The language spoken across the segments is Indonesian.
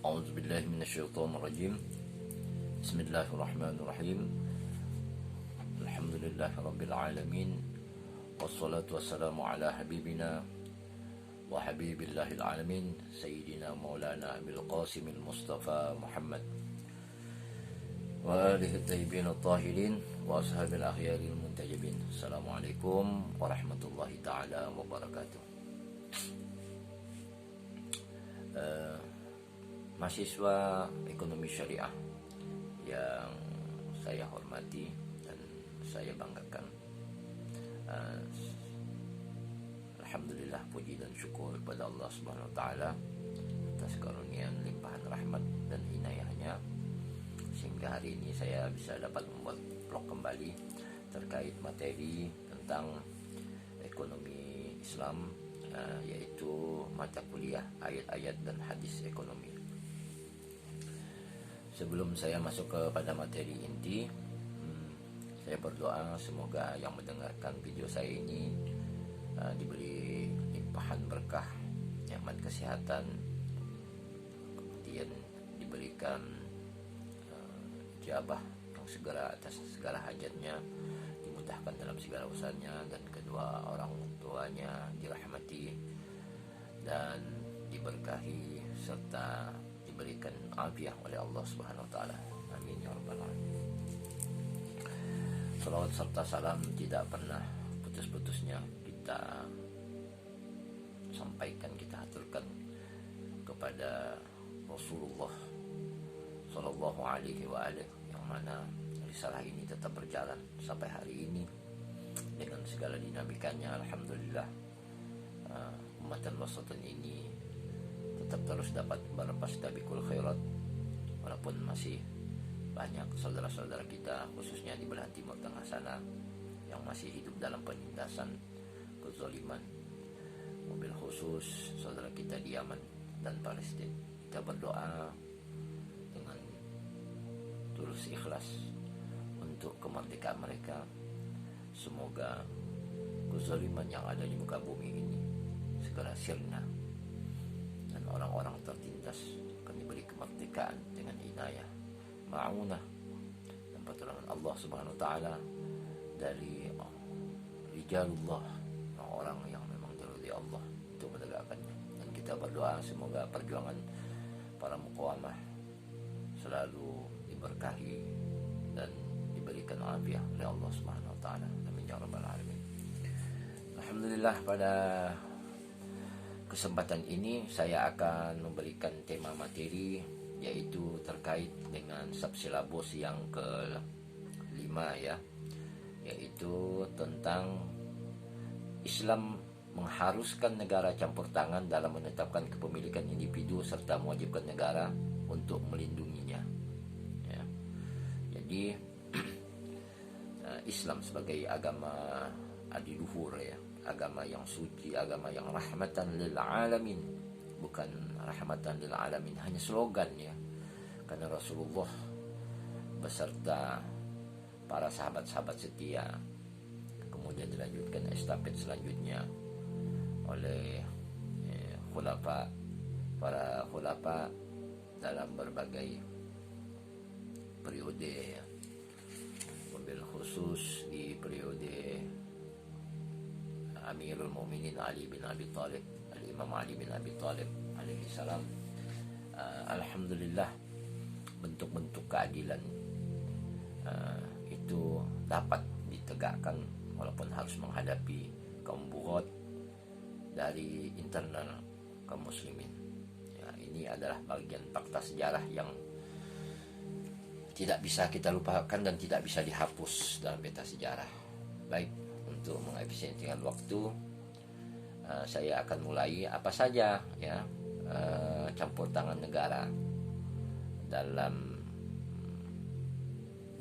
أعوذ بالله من الشيطان الرجيم. بسم الله الرحمن الرحيم. الحمد لله رب العالمين، والصلاة والسلام على حبيبنا وحبيب الله العالمين سيدنا مولانا أبي القاسم المصطفى محمد وآله الطيبين الطاهرين وأصحاب الأخيار المنتجبين. السلام عليكم ورحمة الله تعالى وبركاته. Mahasiswa ekonomi syariah yang saya hormati dan saya banggakan, alhamdulillah, puji dan syukur kepada Allah Subhanahu wa taala atas karunia limpahan rahmat dan inayahnya sehingga hari ini saya bisa dapat membuat vlog kembali terkait materi tentang ekonomi Islam, yaitu mata kuliah ayat-ayat dan hadis ekonomi. Sebelum saya masuk kepada materi inti, saya berdoa semoga yang mendengarkan video saya ini diberi limpahan berkah, nikmat kesehatan, kemudian diberikan ijabah yang segera atas segala hajatnya, dimudahkan dalam segala usahanya, dan kedua orang tuanya dirahmati dan diberkahi serta diberikan afiah oleh Allah Subhanahu wa taala. Amin ya rabbal alamin. Salawat serta salam tidak pernah putus-putusnya kita sampaikan, kita haturkan kepada Rasulullah sallallahu alaihi wa alihi, yang mana risalah ini tetap berjalan sampai hari ini dengan segala dinamikanya. Alhamdulillah, umatan wasatan ini tetap terus dapat berpastabiqul khairat, walaupun masih banyak saudara-saudara kita khususnya di belahan timur tengah sana yang masih hidup dalam penindasan, kezaliman, mobil khusus saudara kita di Yaman dan Palestina. Kita berdoa dengan tulus ikhlas untuk kemerdekaan mereka. Semoga kezaliman yang ada di muka bumi ini segera sirna dan orang-orang tertindas akan diberi kemerdekaan dengan inayah, ma'unah dan pertolongan Allah Subhanahu wa taala dari rijalullah, orang yang memang diridhai Allah untuk menegakkannya. Dan kita berdoa semoga perjuangan para muqawamah selalu diberkahi dan diberikan afiah oleh Allah Subhanahu wa taala. Amin ya rabbal alamin. Alhamdulillah, pada kesempatan ini saya akan memberikan tema materi, yaitu terkait dengan subsilabus yang ke-5 ya, yaitu tentang Islam mengharuskan negara campur tangan dalam menetapkan kepemilikan individu serta mewajibkan negara untuk melindunginya ya. Jadi Islam sebagai agama adiluhur ya, agama yang suci, agama yang rahmatan lil alamin, bukan rahmatan lil alamin hanya slogan ya, karena Rasulullah beserta para sahabat-sahabat setia, kemudian dilanjutkan estafet selanjutnya oleh para khulafa dalam berbagai periode ya. Mobil khusus di periode Amirul Mukminin Ali bin Abi Thalib, Al-Imam Ali bin Abi Thalib alaihi salam. Alhamdulillah, bentuk-bentuk keadilan itu dapat ditegakkan walaupun harus menghadapi kaum bughot dari internal kaum muslimin ya. Ini adalah bagian fakta sejarah yang tidak bisa kita lupakan dan tidak bisa dihapus dalam peta sejarah. Baik, untuk mengefisiensikan waktu, saya akan mulai apa saja ya campur tangan negara dalam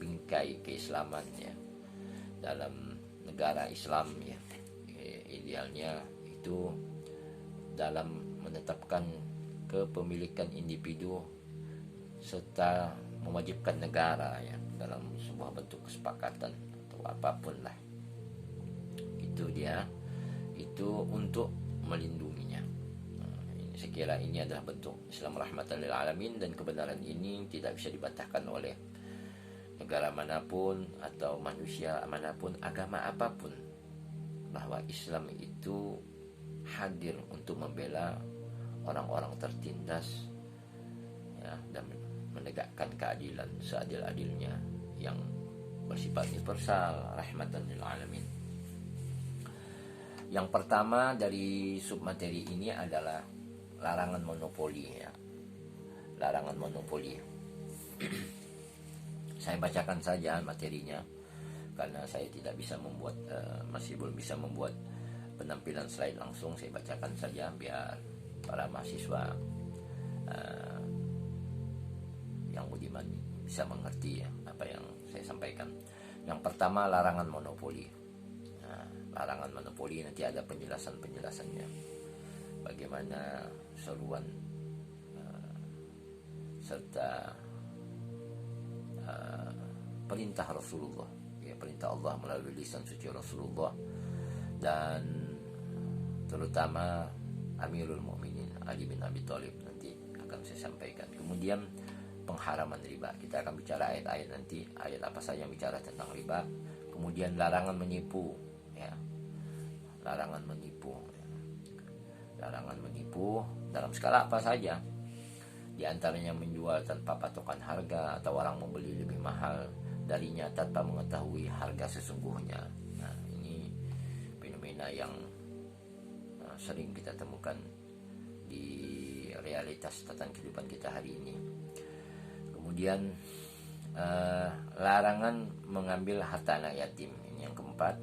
bingkai keislaman ya, dalam negara Islam ya. Idealnya itu dalam menetapkan kepemilikan individu serta mewajibkan negara ya dalam sebuah bentuk kesepakatan atau apapun lah. Itu dia, itu untuk melindunginya. Ini sekiranya ini adalah bentuk Islam rahmatan lil alamin, dan kebenaran ini tidak bisa dibantahkan oleh negara manapun atau manusia manapun, agama apapun, bahwa Islam itu hadir untuk membela orang-orang tertindas, ya, dan menegakkan keadilan seadil-adilnya yang bersifat universal rahmatan lil alamin. Yang pertama dari submateri ini adalah larangan monopoli, ya. Larangan monopoli. Saya bacakan saja materinya karena saya tidak bisa membuat masih belum bisa membuat penampilan slide langsung. Saya bacakan saja biar para mahasiswa yang budiman bisa mengerti, ya, apa yang saya sampaikan. Yang pertama, larangan monopoli. Nah, larangan monopoli nanti ada penjelasannya, bagaimana seruan serta perintah Rasulullah, ya, perintah Allah melalui lisan suci Rasulullah, dan terutama Amirul Mukminin Ali bin Abi Thalib nanti akan saya sampaikan. Kemudian pengharaman riba, kita akan bicara ayat-ayat nanti, ayat apa saja yang bicara tentang riba. Kemudian larangan menipu, ya, larangan menipu, ya. Larangan menipu dalam skala apa saja, di antaranya menjual tanpa patokan harga atau orang membeli lebih mahal darinya tanpa mengetahui harga sesungguhnya. Nah, ini fenomena yang sering kita temukan di realitas tentang kehidupan kita hari ini. Kemudian larangan mengambil harta anak yatim, ini yang keempat.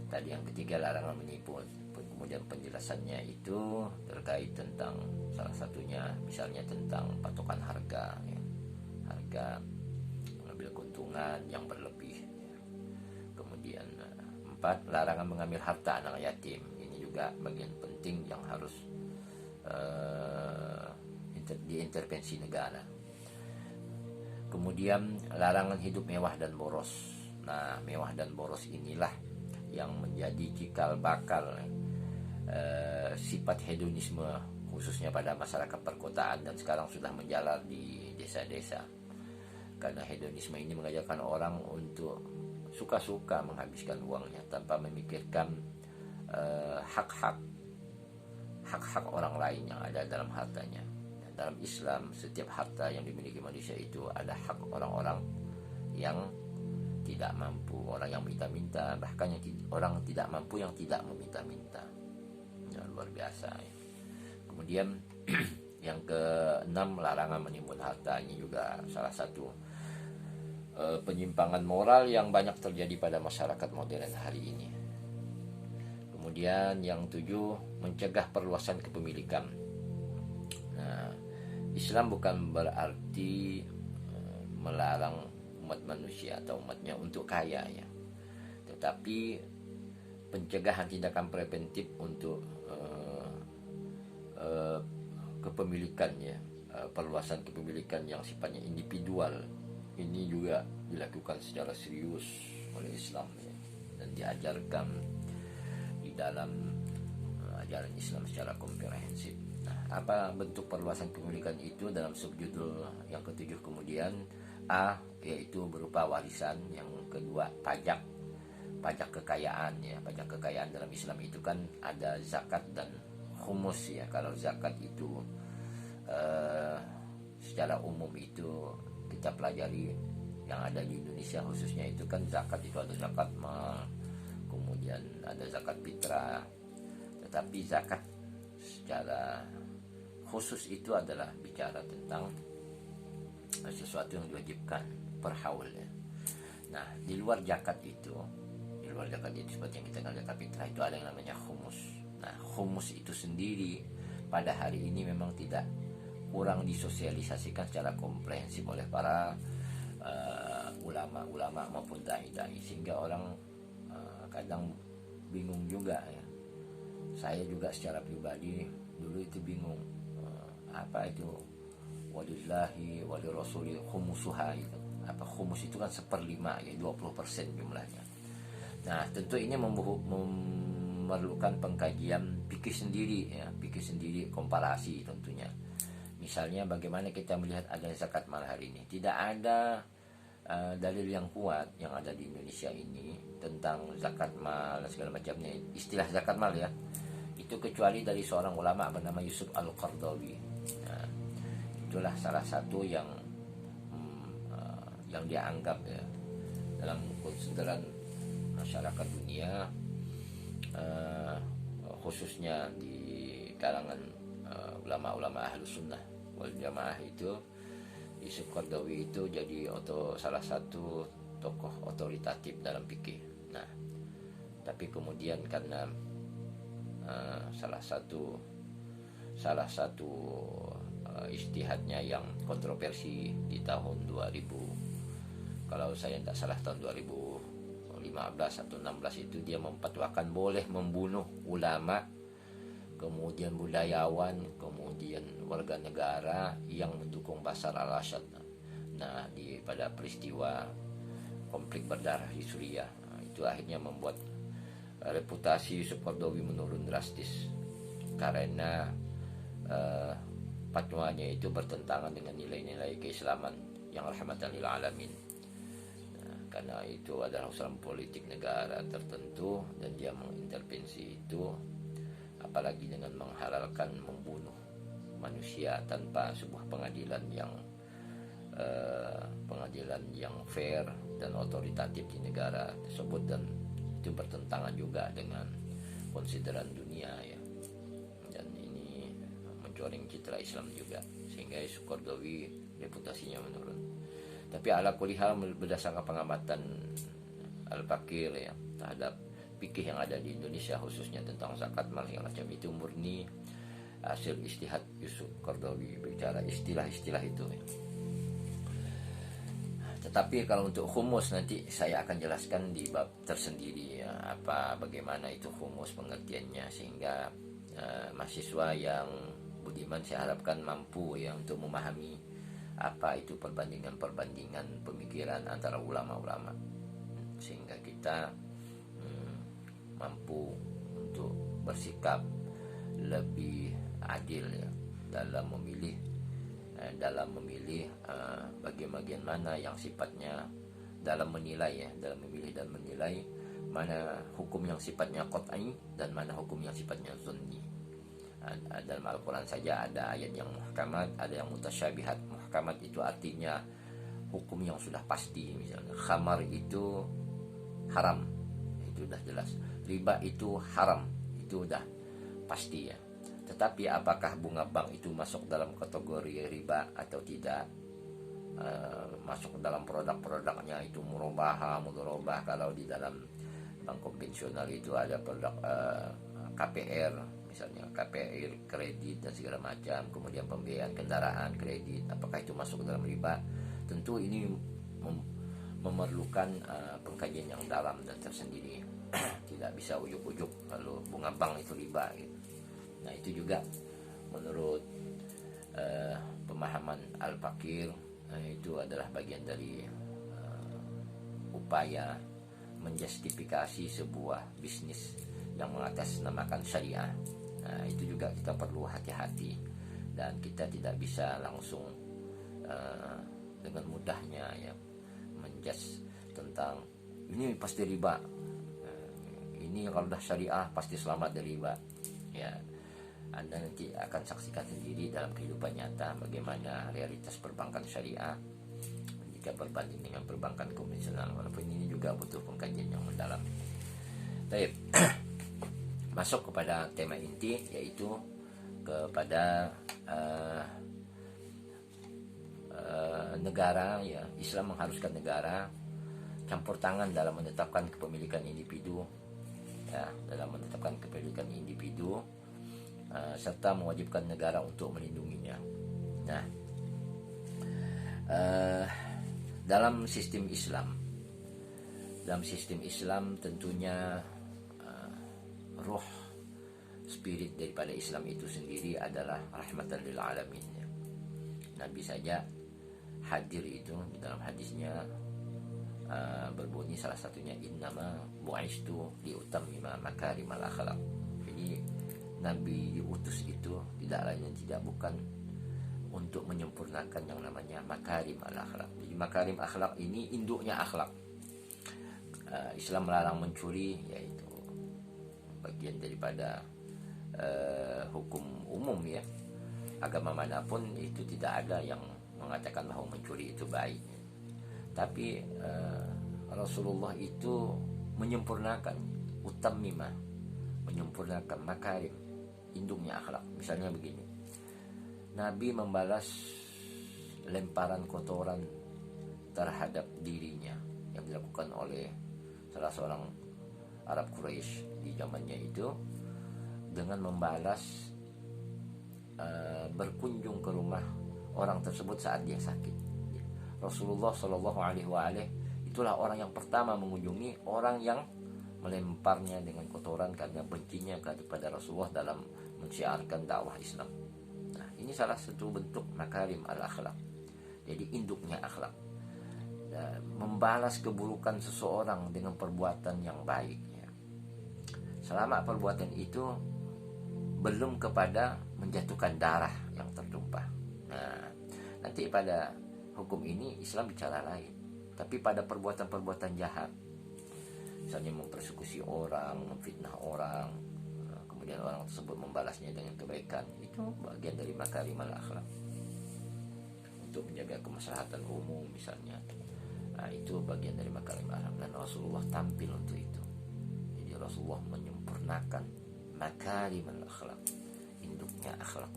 Tadi yang ketiga larangan menipu. Kemudian penjelasannya itu terkait tentang salah satunya misalnya tentang patokan harga, ya. Harga mengambil keuntungan yang berlebih, ya. Kemudian empat, larangan mengambil harta anak yatim. Ini juga bagian penting yang harus diintervensi negara. Kemudian larangan hidup mewah dan boros. Nah, mewah dan boros inilah yang menjadi cikal bakal sifat hedonisme khususnya pada masyarakat perkotaan dan sekarang sudah menjalar di desa-desa. Karena hedonisme ini mengajarkan orang untuk suka-suka menghabiskan uangnya tanpa memikirkan hak-hak orang lain yang ada dalam hartanya. Dan dalam Islam, setiap harta yang dimiliki manusia itu ada hak orang-orang yang tidak mampu, orang yang minta-minta, bahkan orang tidak mampu yang tidak meminta-minta. Ya, luar biasa, ya. Kemudian yang keenam, larangan menimbun harta. Ini juga salah satu penyimpangan moral yang banyak terjadi pada masyarakat modern hari ini. Kemudian yang tujuh, mencegah perluasan kepemilikan. Nah, Islam bukan berarti melarang umat manusia atau umatnya untuk kaya, ya, tetapi pencegahan tindakan preventif untuk kepemilikannya, perluasan kepemilikan yang sifatnya individual ini juga dilakukan secara serius oleh Islam, ya, dan diajarkan di dalam ajaran Islam secara komprehensif. Nah, apa bentuk perluasan kepemilikan itu dalam subjudul yang ketujuh kemudian? A, yaitu berupa warisan. Yang kedua, pajak kekayaan, ya. Pajak kekayaan dalam Islam itu kan ada zakat dan khumus, ya. Kalau zakat itu secara umum itu kita pelajari yang ada di Indonesia khususnya itu kan zakat itu ada zakat mal, kemudian ada zakat fitrah. Tetapi zakat secara khusus itu adalah bicara tentang sesuatu yang diwajibkan per haul, ya. Nah, di luar zakat itu seperti yang kita kenal zakat fitrah itu ada yang namanya khumus. Nah, khumus itu sendiri pada hari ini memang kurang disosialisasikan secara komprehensif oleh para ulama-ulama maupun dai-dai, sehingga orang kadang bingung juga, ya. Saya juga secara pribadi dulu itu bingung, apa itu walillahi walirasuli khumusuha itu. Apa khumus itu kan 1/5, ya, 20% jumlahnya. Nah, tentu ini memerlukan pengkajian fikih sendiri ya, fikih sendiri, komparasi tentunya. Misalnya bagaimana kita melihat ada zakat mal hari ini. Tidak ada dalil yang kuat yang ada di Indonesia ini tentang zakat mal dan segala macamnya, istilah zakat mal ya, itu kecuali dari seorang ulama bernama Yusuf Al-Qaradawi. Nah, itulah salah satu yang dianggap ya dalam konsideran masyarakat dunia, khususnya di kalangan ulama-ulama Ahlus Sunnah wal Jamaah. Itu Yusuf Qaradawi itu jadi salah satu tokoh otoritatif dalam fikih. Nah, tapi kemudian karena salah satu ijtihadnya yang kontroversi di tahun 2000, kalau saya tidak salah tahun 2015 atau 16, itu dia memfatwakan boleh membunuh ulama, kemudian budayawan, kemudian warga negara yang mendukung Bashar al-Assad. Nah, pada peristiwa konflik berdarah di Suriah, itu akhirnya membuat reputasi Yusuf Qaradawi menurun drastis karena fatwanya itu bertentangan dengan nilai-nilai keislaman yang rahmatan lil alamin. Nah, karena itu adalah urusan politik negara tertentu dan dia mengintervensi itu, apalagi dengan menghalalkan membunuh manusia tanpa sebuah pengadilan yang fair dan otoritatif di negara tersebut, dan itu bertentangan juga dengan konsideran dunia ya, dan ini mencoreng citra Islam juga, sehingga Yusuf Qaradawi reputasinya menurun. Tapi ala kulli hal, berdasarkan pengamatan Al-Fakir ya terhadap fikih yang ada di Indonesia, khususnya tentang zakat mal yang macam itu, murni hasil ijtihad Yusuf Qaradawi bicara istilah-istilah itu ya. Tetapi kalau untuk khumus nanti saya akan jelaskan di bab tersendiri ya, bagaimana itu khumus pengertiannya, sehingga mahasiswa yang budiman saya harapkan mampu ya untuk memahami apa itu perbandingan pemikiran antara ulama-ulama, sehingga kita mampu untuk bersikap lebih adil ya dalam memilih bagian mana yang sifatnya dalam menilai ya, dalam memilih dan menilai mana hukum yang sifatnya qat'i dan mana hukum yang sifatnya dhanni. Dalam Al-Quran saja ada ayat yang muhkamat, ada yang mutasyabihat. Muhkamat itu artinya hukum yang sudah pasti, misalnya khamar itu haram, itu sudah jelas. Riba itu haram, itu udah pasti ya. Tetapi apakah bunga bank itu masuk dalam kategori riba atau tidak? Masuk dalam produk-produknya itu murabah, kalau di dalam bank konvensional itu ada produk KPR, misalnya KPR kredit dan segala macam, kemudian pembiayaan kendaraan kredit, apakah itu masuk dalam riba? Tentu ini memerlukan pengkajian yang dalam dan tersendiri. Tidak bisa ujuk-ujuk lalu bunga bank itu riba gitu. Nah, itu juga menurut pemahaman Al-Fakir, itu adalah bagian dari upaya menjustifikasi sebuah bisnis yang mengatasnamakan syariah. Nah, itu juga kita perlu hati-hati, dan kita tidak bisa langsung dengan mudahnya ya menjudge tentang ini pasti riba, ini kalau dah syariah pasti selamat dari riba ya. Anda nanti akan saksikan sendiri dalam kehidupan nyata bagaimana realitas perbankan syariah jika berbanding dengan perbankan konvensional, walaupun ini juga butuh pengkajian yang mendalam. Baik, masuk kepada tema inti, yaitu kepada negara ya. Islam mengharuskan negara campur tangan dalam menetapkan kepemilikan individu ya, serta mewajibkan negara untuk melindunginya. Nah, dalam sistem Islam tentunya ruh spirit daripada Islam itu sendiri adalah rahmatan lil alamin ya. Nabi saja hadir itu di dalam hadisnya berbunyi salah satunya innama bu'istu liutammima makarimal akhlaq. Jadi Nabi diutus itu tidak lain dan tidak bukan untuk menyempurnakan yang namanya makarim al-akhlak. Jadi makarim akhlak ini induknya akhlak. Islam melarang mencuri, yaitu bagian daripada hukum umum ya. Agama manapun itu tidak ada yang mengatakan bahwa mencuri itu baik. Tapi Rasulullah itu menyempurnakan utammima, menyempurnakan makarim, induknya akhlak. Misalnya begini, Nabi membalas lemparan kotoran terhadap dirinya yang dilakukan oleh salah seorang Arab Quraisy di zamannya itu dengan membalas berkunjung ke rumah orang tersebut saat dia sakit. Rasulullah Shallallahu Alaihi Wasallam itulah orang yang pertama mengunjungi orang yang melemparnya dengan kotoran karena bencinya kepada Rasulullah dalam mensiarkan dakwah Islam. Nah, ini salah satu bentuk makarim al-akhlak. Jadi induknya akhlak. Membalas keburukan seseorang dengan perbuatan yang baik ya. Selama perbuatan itu belum kepada menjatuhkan darah yang tertumpah. Nah, nanti pada hukum ini Islam bicara lain. Tapi pada perbuatan-perbuatan jahat, misalnya mempersekusi orang, memfitnah orang, kemudian orang tersebut membalasnya dengan kebaikan, itu bagian dari makarimal akhlak untuk menjaga kemaslahatan umum misalnya. Nah, itu bagian dari makarimal akhlak dan Rasulullah tampil untuk itu. Jadi Rasulullah menyempurnakan makarimal akhlak, induknya akhlak.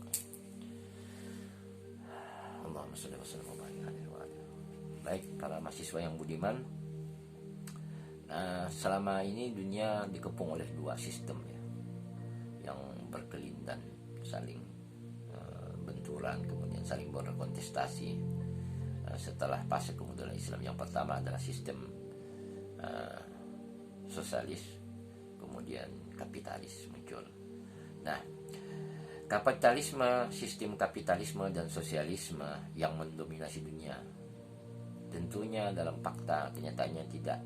Allahumma shalli wa sallim wa barik alaihi wa alihi. Baik, para mahasiswa yang budiman, selama ini dunia dikepung oleh dua sistem ya, yang berkelindan, saling benturan, kemudian saling berkontestasi setelah fase kemunduran Islam. Yang pertama adalah sistem sosialis, kemudian kapitalis muncul. Nah, kapitalisme, sistem kapitalisme dan sosialisme yang mendominasi dunia tentunya dalam fakta kenyataannya tidak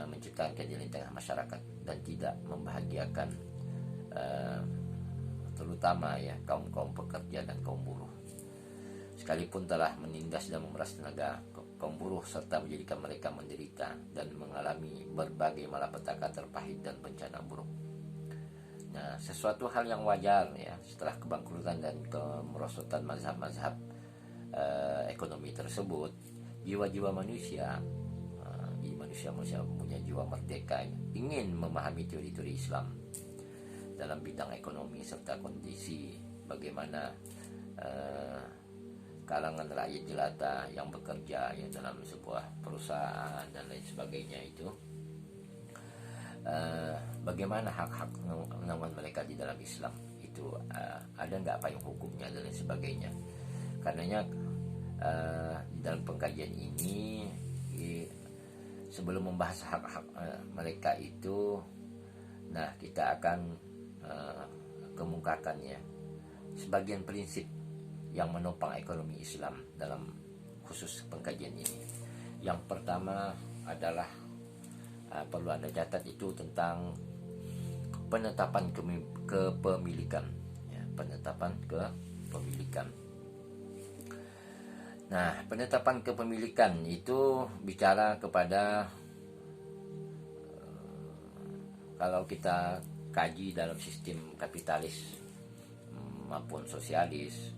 menciptakan keadilan di tengah masyarakat dan tidak membahagiakan terutama ya kaum pekerja dan kaum buruh. Sekalipun telah menindas dan memeras tenaga kaum buruh serta menjadikan mereka menderita dan mengalami berbagai malapetaka terpahit dan bencana buruk. Nah, sesuatu hal yang wajar ya setelah kebangkrutan dan kemerosotan mazhab-mazhab ekonomi tersebut, jiwa-jiwa manusia punya jiwa merdeka, ingin memahami teori-teori Islam dalam bidang ekonomi serta kondisi bagaimana kalangan rakyat jelata yang bekerja ya dalam sebuah perusahaan dan lain sebagainya itu bagaimana hak-hak naungan mereka di dalam Islam itu ada nggak payung hukumnya dan lain sebagainya. Karenanya di dalam pengkajian ini sebelum membahas hak-hak mereka itu, nah kita akan kemukakan ya sebagian prinsip yang menopang ekonomi Islam dalam khusus pengkajian ini. Yang pertama adalah perlu Anda catat itu tentang penetapan kepemilikan ya, penetapan kepemilikan. Nah, penetapan kepemilikan itu bicara kepada kalau kita kaji dalam sistem kapitalis maupun sosialis,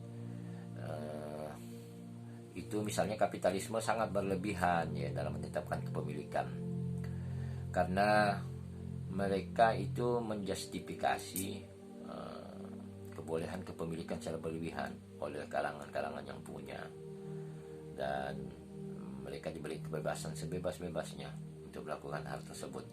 itu misalnya kapitalisme sangat berlebihan ya dalam menetapkan kepemilikan, karena mereka itu menjustifikasi kebolehan kepemilikan secara berlebihan oleh kalangan-kalangan yang punya, dan mereka diberi kebebasan sebebas-bebasnya untuk melakukan hal tersebut.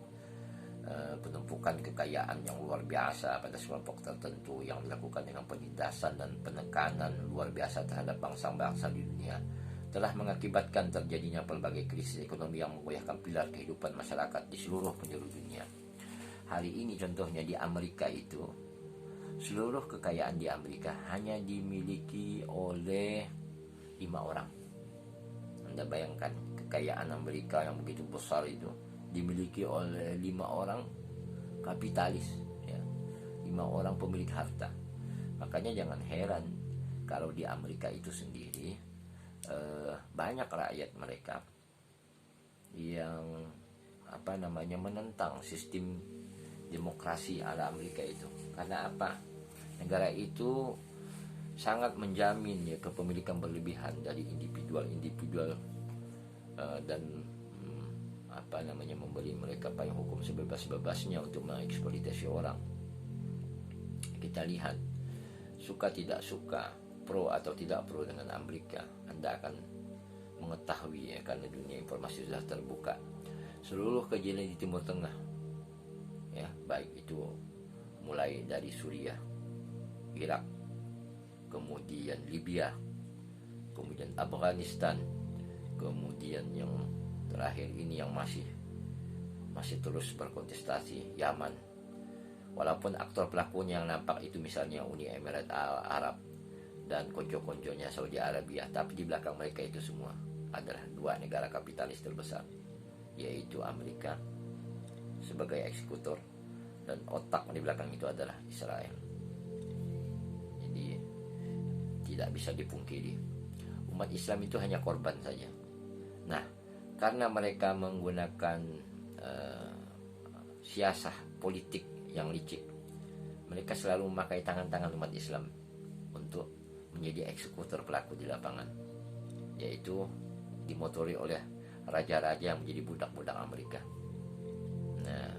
Penumpukan kekayaan yang luar biasa pada kelompok tertentu yang dilakukan dengan penindasan dan penekanan luar biasa terhadap bangsa-bangsa di dunia telah mengakibatkan terjadinya pelbagai krisis ekonomi yang menggoyahkan pilar kehidupan masyarakat di seluruh penjuru dunia. Hari ini contohnya di Amerika itu, seluruh kekayaan di Amerika hanya dimiliki oleh 5 orang. Anda bayangkan kekayaan Amerika yang begitu besar itu dimiliki oleh 5 orang kapitalis, ya, 5 orang pemilik harta. Makanya jangan heran kalau di Amerika itu sendiri banyak rakyat mereka yang menentang sistem demokrasi ala Amerika itu. Karena apa? Negara itu sangat menjamin ya kepemilikan berlebihan dari individual dan memberi mereka payung hukum sebebas-bebasnya untuk mengeksploitasi orang. Kita lihat, suka tidak suka, pro atau tidak pro dengan Amerika, Anda akan mengetahui ya, karena dunia informasi sudah terbuka. Seluruh kejadian di Timur Tengah, ya, baik itu mulai dari Suriah, Irak, kemudian Libya, kemudian Afghanistan, kemudian yang terakhir ini yang masih terus berkontestasi, Yaman. Walaupun aktor pelakunya yang nampak itu misalnya Uni Emirat Arab dan konco-konconya Saudi Arabia, tapi di belakang mereka itu semua adalah 2 negara kapitalis terbesar, yaitu Amerika sebagai eksekutor dan otak di belakang itu adalah Israel. Jadi tidak bisa dipungkiri, umat Islam itu hanya korban saja. Nah, karena mereka menggunakan siasah politik yang licik, mereka selalu memakai tangan-tangan umat Islam untuk menjadi eksekutor pelaku di lapangan, yaitu dimotori oleh raja-raja yang menjadi budak-budak Amerika. Nah,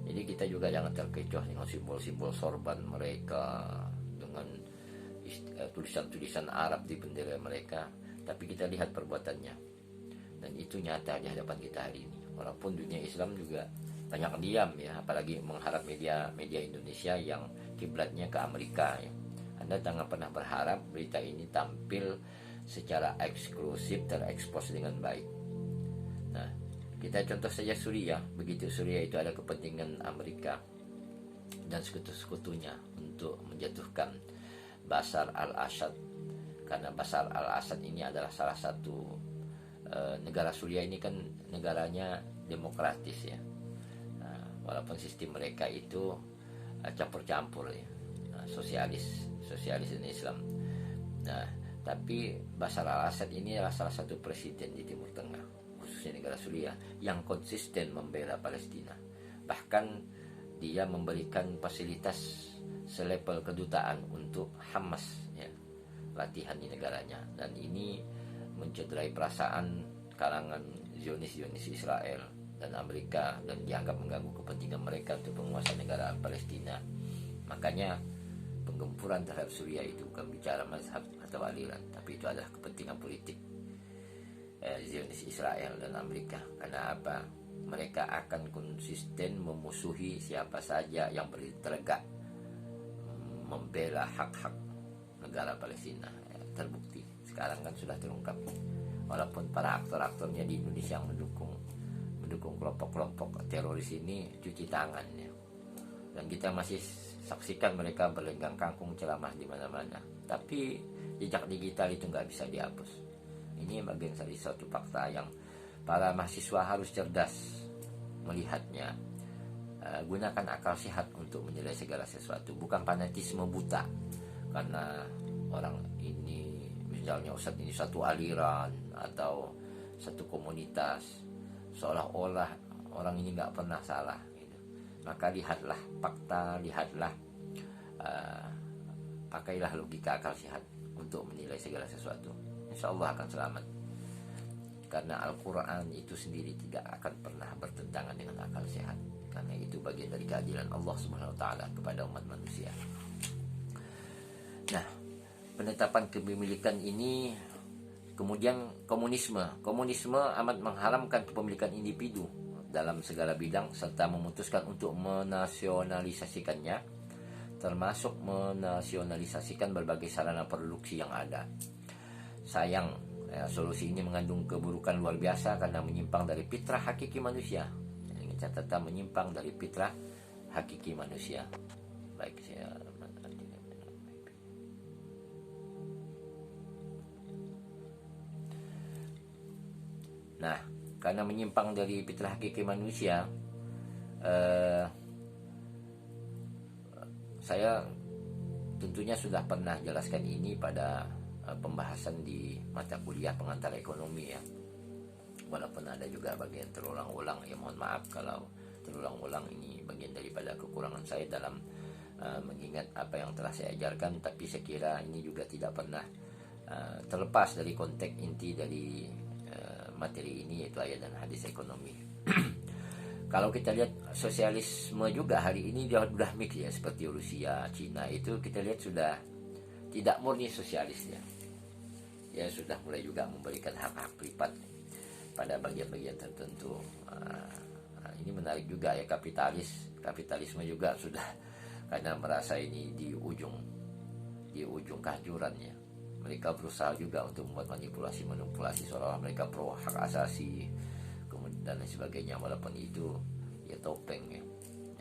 jadi kita juga jangan terkecoh dengan simbol-simbol sorban mereka, dengan tulisan-tulisan Arab di bendera mereka, tapi kita lihat perbuatannya, dan itu nyata di hadapan kita hari ini. Walaupun dunia Islam juga banyak diam ya, apalagi mengharap media Indonesia yang kiblatnya ke Amerika ya. Anda jangan pernah berharap berita ini tampil secara eksklusif, terekspos dengan baik. Nah, kita contoh saja Suriah. Begitu Suriah itu ada kepentingan Amerika dan sekutu-sekutunya untuk menjatuhkan Bashar al-Assad, karena Bashar al-Assad ini adalah salah satu negara Suriah ini kan negaranya demokratis ya. Nah, walaupun sistem mereka itu campur-campur ya, sosialis dan Islam. Nah, tapi Bashar al-Assad ini adalah salah satu presiden di Timur Tengah, khususnya negara Suriah, yang konsisten membela Palestina. Bahkan dia memberikan fasilitas selevel kedutaan untuk Hamas ya, latihan di negaranya, dan ini mencederai perasaan kalangan Zionis Israel dan Amerika, dan dianggap mengganggu kepentingan mereka untuk penguasaan negara Palestina. Makanya penggempuran terhadap Suriah itu bukan bicara mazhab atau aliran, tapi itu adalah kepentingan politik Zionis Israel dan Amerika. Karena apa? Mereka akan konsisten memusuhi siapa saja yang bertegak membela hak-hak negara Palestina. Terbukti sekarang kan sudah terungkap, walaupun para aktor-aktornya di Indonesia yang mendukung kelompok-kelompok teroris ini cuci tangan ya, dan kita masih saksikan mereka berlenggang kangkung ceramah di mana-mana, tapi jejak digital itu nggak bisa dihapus. Ini bagian dari suatu fakta yang para mahasiswa harus cerdas melihatnya. Gunakan akal sehat untuk menilai segala sesuatu, bukan fanatisme buta karena orang ini misalnya ustadz ini satu aliran atau satu komunitas, seolah-olah orang ini nggak pernah salah gitu. Maka lihatlah fakta, pakailah logika akal sehat untuk menilai segala sesuatu. Insya Allah akan selamat, karena Al-Quran itu sendiri tidak akan pernah bertentangan dengan akal sehat, karena itu bagian dari keadilan Allah Subhanahu wa Ta'ala kepada umat manusia. Nah, penetapan kepemilikan ini, kemudian komunisme amat mengharamkan kepemilikan individu dalam segala bidang serta memutuskan untuk menasionalisasikannya, termasuk menasionalisasikan berbagai sarana produksi yang ada. Sayang, solusi ini mengandung keburukan luar biasa karena menyimpang dari fitrah hakiki manusia. Dengan catatan menyimpang dari fitrah hakiki manusia. Baik, saya Nah, karena menyimpang dari fitrah hakiki manusia, saya tentunya sudah pernah jelaskan ini pada pembahasan di mata kuliah pengantar ekonomi ya. Walaupun ada juga bagian terulang-ulang, ya mohon maaf kalau terulang-ulang, ini bagian daripada kekurangan saya dalam mengingat apa yang telah saya ajarkan. Tapi saya kira ini juga tidak pernah terlepas dari konteks inti dari materi ini, yaitu ayat dan hadis ekonomi. Kalau kita lihat sosialisme juga hari ini dia sudah mix ya, seperti Rusia, Cina itu kita lihat sudah tidak murni sosialis ya. Ya sudah mulai juga memberikan hak-hak privat pada bagian-bagian tertentu. Ini menarik juga ya, kapitalisme juga sudah, karena merasa ini di ujung kehancurannya. Mereka berusaha juga untuk membuat manipulasi seolah-olah mereka pro hak asasi dan lain sebagainya, walaupun itu ya topeng ya.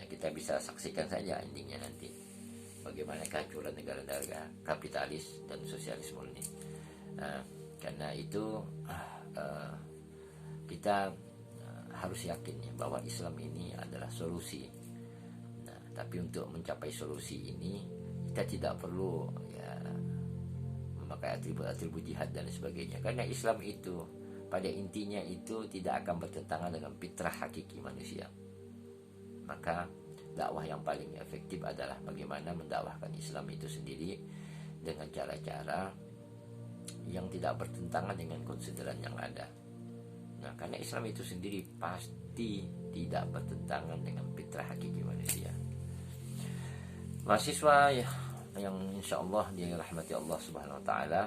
Ya kita bisa saksikan saja endingnya nanti bagaimana kehancuran negara-negara kapitalis dan sosialisme ini. Karena itu kita harus yakin ya bahwa Islam ini adalah solusi. Nah, tapi untuk mencapai solusi ini kita tidak perlu ya memakai atribut-atribut jihad dan sebagainya, karena Islam itu pada intinya itu tidak akan bertentangan dengan fitrah hakiki manusia. Maka dakwah yang paling efektif adalah bagaimana mendakwahkan Islam itu sendiri dengan cara-cara yang tidak bertentangan dengan konsideran yang ada. Nah, karena Islam itu sendiri pasti tidak bertentangan dengan fitrah hakiki manusia. Mahasiswa yang insya Allah dirahmati Allah Subhanahu Wa Taala,